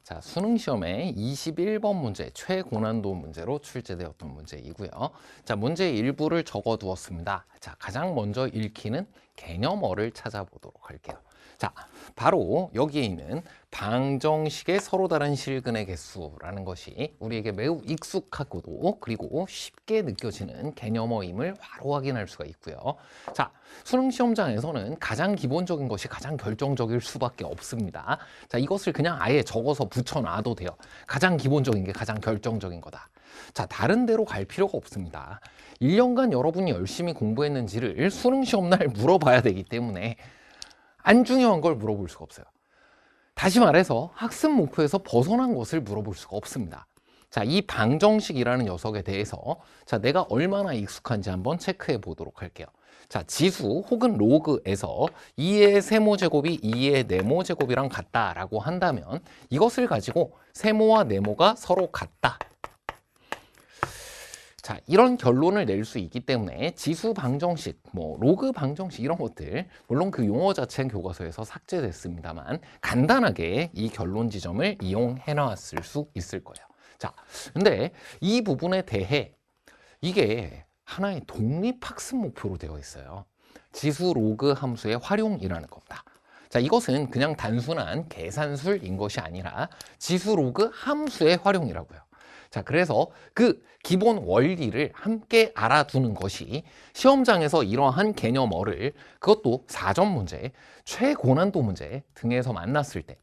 자, 수능 시험에 21번 문제 최고난도 문제로 출제되었던 문제이고요. 자, 문제 일부를 적어 두었습니다. 자, 가장 먼저 읽히는 개념어를 찾아보도록 할게요. 자, 바로 여기에 있는 방정식의 서로 다른 실근의 개수라는 것이 우리에게 매우 익숙하고도 그리고 쉽게 느껴지는 개념어임을 바로 확인할 수가 있고요. 자, 수능 시험장에서는 가장 기본적인 것이 가장 결정적일 수밖에 없습니다. 자, 이것을 그냥 아예 적어서 붙여놔도 돼요. 가장 기본적인 게 가장 결정적인 거다. 자, 다른 데로 갈 필요가 없습니다. 1년간 여러분이 열심히 공부했는지를 수능 시험날 물어봐야 되기 때문에 안 중요한 걸 물어볼 수가 없어요. 다시 말해서 학습 목표에서 벗어난 것을 물어볼 수가 없습니다. 자, 이 방정식이라는 녀석에 대해서 자, 내가 얼마나 익숙한지 한번 체크해 보도록 할게요. 자, 지수 혹은 로그에서 2의 세모제곱이 2의 네모제곱이랑 같다라고 한다면 이것을 가지고 세모와 네모가 서로 같다. 자, 이런 결론을 낼 수 있기 때문에 지수 방정식, 로그 방정식 이런 것들 물론 그 용어 자체는 교과서에서 삭제됐습니다만 간단하게 이 결론 지점을 이용해 놨을 수 있을 거예요. 자, 근데 이 부분에 대해 이게 하나의 독립학습 목표로 되어 있어요. 지수 로그 함수의 활용이라는 겁니다. 자, 이것은 그냥 단순한 계산술인 것이 아니라 지수 로그 함수의 활용이라고요. 자, 그래서 그 기본 원리를 함께 알아두는 것이 시험장에서 이러한 개념어를 그것도 4점 문제, 최고난도 문제 등에서 만났을 때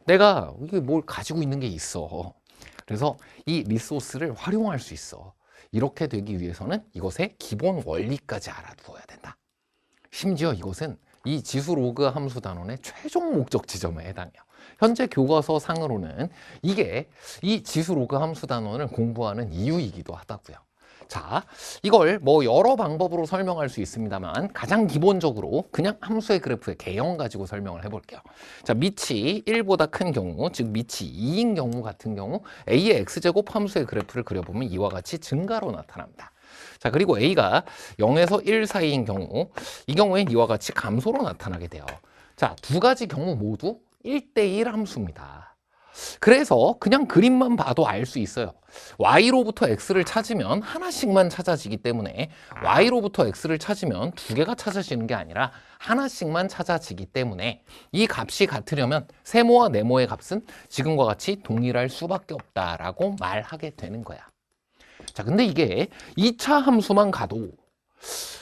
내가 이게 뭘 가지고 있는 게 있어. 그래서 이 리소스를 활용할 수 있어. 이렇게 되기 위해서는 이것의 기본 원리까지 알아두어야 된다. 심지어 이것은 이 지수 로그 함수 단원의 최종 목적 지점에 해당해요. 현재 교과서 상으로는 이게 이 지수 로그 함수 단원을 공부하는 이유이기도 하다고요. 자, 이걸 여러 방법으로 설명할 수 있습니다만 가장 기본적으로 그냥 함수의 그래프의 개형 가지고 설명을 해볼게요. 자, 밑이 1보다 큰 경우, 즉 밑이 2인 경우 같은 경우 a의 x제곱 함수의 그래프를 그려보면 이와 같이 증가로 나타납니다. 자, 그리고 a가 0에서 1 사이인 경우 이 경우엔 이와 같이 감소로 나타나게 돼요. 자, 두 가지 경우 모두 1대1 함수입니다. 그래서 그냥 그림만 봐도 알 수 있어요. y로부터 x를 찾으면 하나씩만 찾아지기 때문에 y로부터 x를 찾으면 두 개가 찾아지는 게 아니라 하나씩만 찾아지기 때문에 이 값이 같으려면 세모와 네모의 값은 지금과 같이 동일할 수밖에 없다라고 말하게 되는 거야. 자, 근데 이게 2차 함수만 가도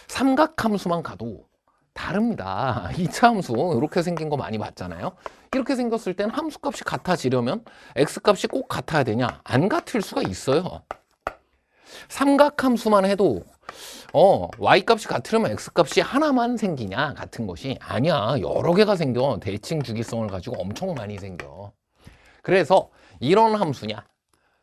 삼각함수만 가도 다릅니다. 2차 함수 이렇게 생긴 거 많이 봤잖아요. 이렇게 생겼을 땐 함수값이 같아지려면 x값이 꼭 같아야 되냐? 안 같을 수가 있어요. 삼각함수만 해도 y값이 같으려면 x값이 하나만 생기냐? 같은 것이 아니야. 여러 개가 생겨. 대칭 주기성을 가지고 엄청 많이 생겨. 그래서 이런 함수냐?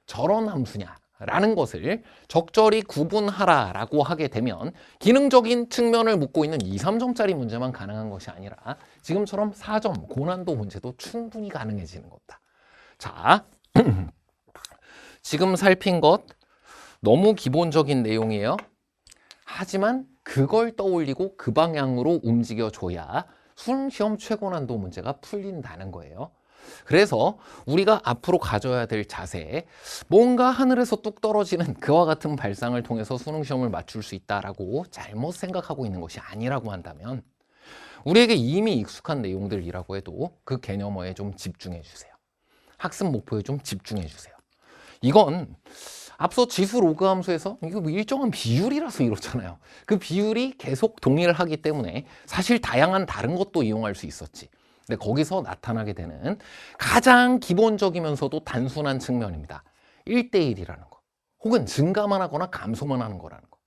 저런 함수냐? 라는 것을 적절히 구분하라라고 하게 되면 기능적인 측면을 묻고 있는 2, 3점짜리 문제만 가능한 것이 아니라 지금처럼 4점 고난도 문제도 충분히 가능해지는 겁니다. 자, 지금 살핀 것 너무 기본적인 내용이에요. 하지만 그걸 떠올리고 그 방향으로 움직여줘야 수능 시험 최고난도 문제가 풀린다는 거예요. 그래서 우리가 앞으로 가져야 될 자세, 뭔가 하늘에서 뚝 떨어지는 그와 같은 발상을 통해서 수능 시험을 맞출 수 있다라고 잘못 생각하고 있는 것이 아니라고 한다면 우리에게 이미 익숙한 내용들이라고 해도 그 개념어에 좀 집중해 주세요. 학습 목표에 좀 집중해 주세요. 이건 앞서 지수 로그 함수에서 이거 일정한 비율이라서 이렇잖아요. 그 비율이 계속 동일하기 때문에 사실 다양한 다른 것도 이용할 수 있었지. 근데 거기서 나타나게 되는 가장 기본적이면서도 단순한 측면입니다. 1대1이라는 거. 혹은 증가만 하거나 감소만 하는 거라는 거.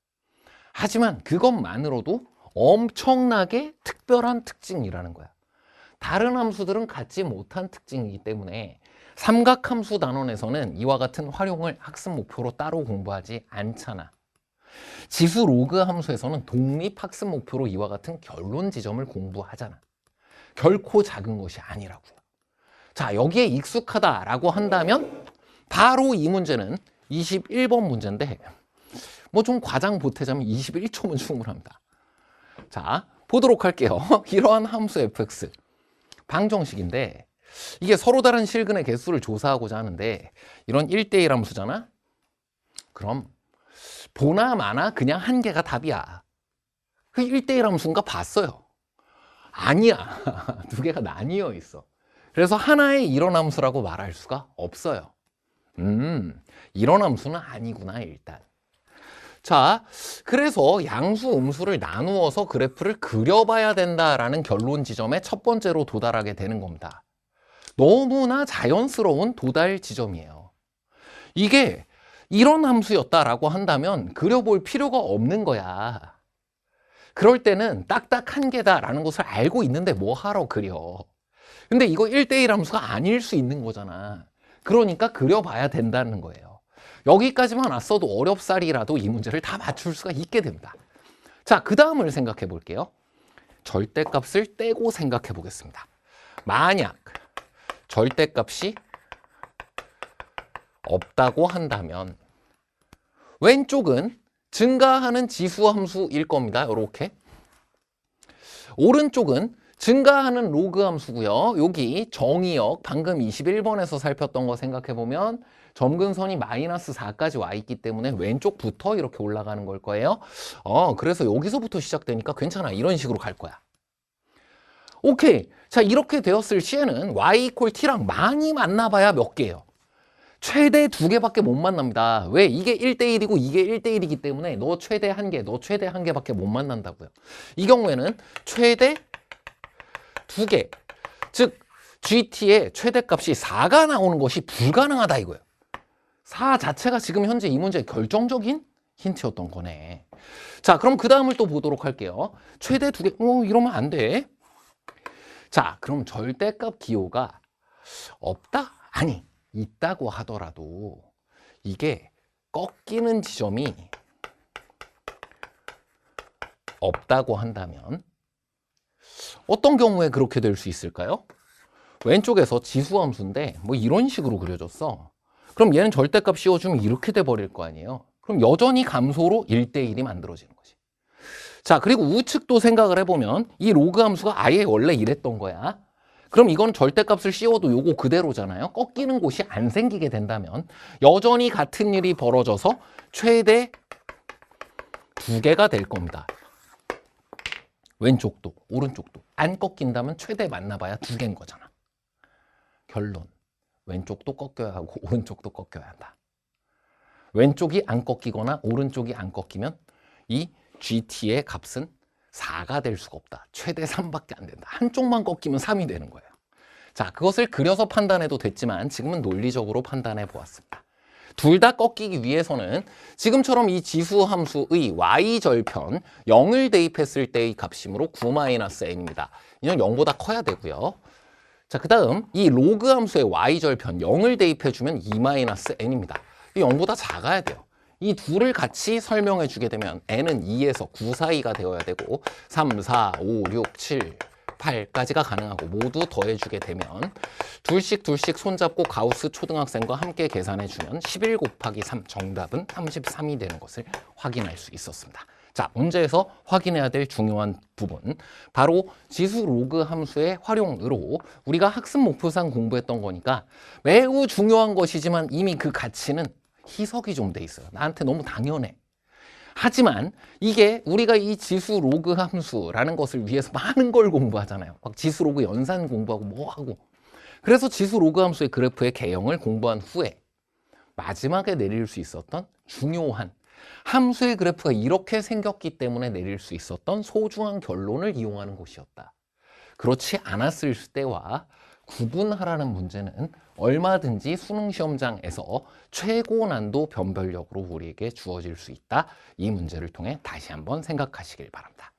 하지만 그것만으로도 엄청나게 특별한 특징이라는 거야. 다른 함수들은 갖지 못한 특징이기 때문에 삼각함수 단원에서는 이와 같은 활용을 학습 목표로 따로 공부하지 않잖아. 지수 로그 함수에서는 독립학습 목표로 이와 같은 결론 지점을 공부하잖아. 결코 작은 것이 아니라고요. 자, 여기에 익숙하다라고 한다면 바로 이 문제는 21번 문제인데 좀 과장 보태자면 21초면 충분합니다. 자, 보도록 할게요. 이러한 함수 fx 방정식인데 이게 서로 다른 실근의 개수를 조사하고자 하는데 이런 1대1 함수잖아? 그럼 보나 마나 그냥 한 개가 답이야. 그 1대1 함수인가 봤어요. 아니야. 두 개가 나뉘어 있어. 그래서 하나의 이런 함수라고 말할 수가 없어요. 이런 함수는 아니구나 일단. 자, 그래서 양수, 음수를 나누어서 그래프를 그려봐야 된다라는 결론 지점에 첫 번째로 도달하게 되는 겁니다. 너무나 자연스러운 도달 지점이에요. 이게 이런 함수였다라고 한다면 그려볼 필요가 없는 거야. 그럴 때는 딱딱 한 개다라는 것을 알고 있는데 뭐 하러 그려. 근데 이거 1대1 함수가 아닐 수 있는 거잖아. 그러니까 그려봐야 된다는 거예요. 여기까지만 왔어도 어렵사리라도 이 문제를 다 맞출 수가 있게 됩니다. 자, 그 다음을 생각해 볼게요. 절대값을 떼고 생각해 보겠습니다. 만약 절대값이 없다고 한다면 왼쪽은 증가하는 지수함수일 겁니다. 이렇게. 오른쪽은 증가하는 로그 함수고요. 여기 정의역 방금 21번에서 살폈던 거 생각해보면 점근선이 마이너스 4까지 와 있기 때문에 왼쪽부터 이렇게 올라가는 걸 거예요. 그래서 여기서부터 시작되니까 괜찮아. 이런 식으로 갈 거야. 오케이. 자, 이렇게 되었을 시에는 y 이퀄 t랑 많이 만나봐야 몇 개예요? 최대 2개밖에 못 만납니다. 왜? 이게 1대1이고 이게 1대1이기 때문에 너 최대 1개, 너 최대 1개밖에 못 만난다고요. 이 경우에는 최대 2개, 즉 GT의 최대값이 4가 나오는 것이 불가능하다 이거예요. 4 자체가 지금 현재 이 문제의 결정적인 힌트였던 거네. 자, 그럼 그 다음을 또 보도록 할게요. 최대 2개, 이러면 안 돼. 자, 그럼 절대값 기호가 없다? 아니, 있다고 하더라도 이게 꺾이는 지점이 없다고 한다면 어떤 경우에 그렇게 될 수 있을까요? 왼쪽에서 지수함수인데 뭐 이런 식으로 그려졌어. 그럼 얘는 절대값 씌워주면 이렇게 돼버릴 거 아니에요. 그럼 여전히 감소로 1대1이 만들어지는 거지. 자, 그리고 우측도 생각을 해보면 이 로그 함수가 아예 원래 이랬던 거야. 그럼 이건 절대값을 씌워도 요거 그대로잖아요. 꺾이는 곳이 안 생기게 된다면 여전히 같은 일이 벌어져서 최대 2개가 될 겁니다. 왼쪽도 오른쪽도 안 꺾인다면 최대 만나봐야 2개인 거잖아. 결론, 왼쪽도 꺾여야 하고 오른쪽도 꺾여야 한다. 왼쪽이 안 꺾이거나 오른쪽이 안 꺾이면 이 GT의 값은 4가 될 수가 없다. 최대 3밖에 안 된다. 한쪽만 꺾이면 3이 되는 거예요. 자, 그것을 그려서 판단해도 됐지만 지금은 논리적으로 판단해 보았습니다. 둘 다 꺾이기 위해서는 지금처럼 이 지수함수의 y절편 0을 대입했을 때의 값이므로 9-n입니다. 이건 0보다 커야 되고요. 자, 그 다음 이 로그 함수의 y절편 0을 대입해주면 2-n입니다. 이 0보다 작아야 돼요. 이 둘을 같이 설명해 주게 되면 n은 2에서 9 사이가 되어야 되고 3, 4, 5, 6, 7, 8까지가 가능하고 모두 더해주게 되면 둘씩 손잡고 가우스 초등학생과 함께 계산해주면 11 곱하기 3 정답은 33이 되는 것을 확인할 수 있었습니다. 자, 문제에서 확인해야 될 중요한 부분, 바로 지수 로그 함수의 활용으로 우리가 학습 목표상 공부했던 거니까 매우 중요한 것이지만 이미 그 가치는 희석이 좀 돼 있어요. 나한테 너무 당연해. 하지만 이게 우리가 이 지수 로그 함수라는 것을 위해서 많은 걸 공부하잖아요. 막 지수 로그 연산 공부하고 뭐 하고. 그래서 지수 로그 함수의 그래프의 개형을 공부한 후에 마지막에 내릴 수 있었던 중요한 함수의 그래프가 이렇게 생겼기 때문에 내릴 수 있었던 소중한 결론을 이용하는 것이었다. 그렇지 않았을 때와 구분하라는 문제는 얼마든지 수능 시험장에서 최고 난도 변별력으로 우리에게 주어질 수 있다. 이 문제를 통해 다시 한번 생각하시길 바랍니다.